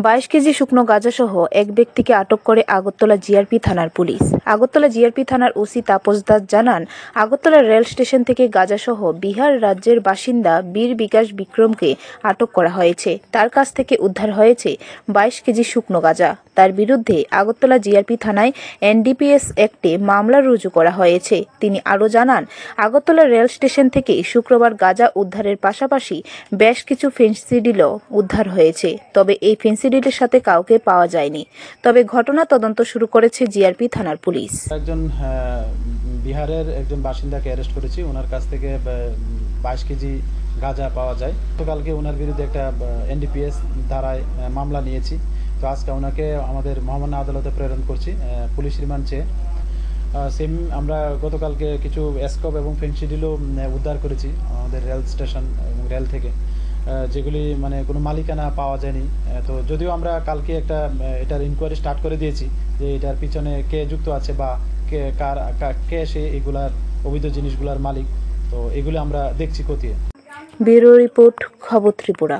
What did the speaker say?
22 KG শুকনো গাঁজাসহ এক ব্যক্তিকে আটক করে আগরতলা জিআরপি থানার পুলিশ। আগরতলা জিআরপি থানার ওসি তাপস দাস জানান, আগরতলা রেল স্টেশন থেকে গাঁজাসহ বিহার রাজ্যের বাসিন্দা বীর বিকাশ বিক্রমকে আটক করা হয়েছে। তার কাছ থেকে উদ্ধার হয়েছে 22 কেজি শুকনো গাঁজা। তার বিরুদ্ধে আগরতলা জিআরপি থানায় এনডিপিএস অ্যাক্টে মামলা রুজু করা হয়েছে। তিনি আরও জানান, আগরতলা রেল স্টেশন থেকে শুক্রবার গাঁজা উদ্ধারের পাশাপাশি বেশ কিছু ফেন্সিডিলও উদ্ধার হয়েছে। তবে এই ফেন্সিডিলের সাথে কাউকে পাওয়া যায়নি। তবে ঘটনা তদন্ত শুরু করেছে জিআরপি থানার পুলিশ। একজন বিহারের একজন বাসিন্দাকে অ্যারেস্ট করেছি। ওনার কাছ থেকে 22 কেজি গাঁজা পাওয়া যায়। গতকালকে ওনার বিরুদ্ধে একটা এনডিপিএস ধারায় মামলা নিয়েছি। তো আজকে ওনাকে আমাদের মহামান্য আদালতে প্রেরণ করছি পুলিশ রিমান্ড চেয়ে। সেম আমরা গতকালকে কিছু স্কোপ এবং ফেন্সিডিলও উদ্ধার করেছি আমাদের রেল স্টেশন এবং রেল থেকে, যেগুলি মানে কোনো মালিকানা পাওয়া যায়নি। তো যদিও আমরা কালকে এটার ইনকোয়ারি স্টার্ট করে দিয়েছি যে এটার পিছনে কে যুক্ত আছে বা কে সে এগুলার অবৈধ জিনিসগুলার মালিক, তো এগুলো আমরা দেখছি খতিয়ে। ব্যুরো রিপোর্ট, খবর ত্রিপুরা।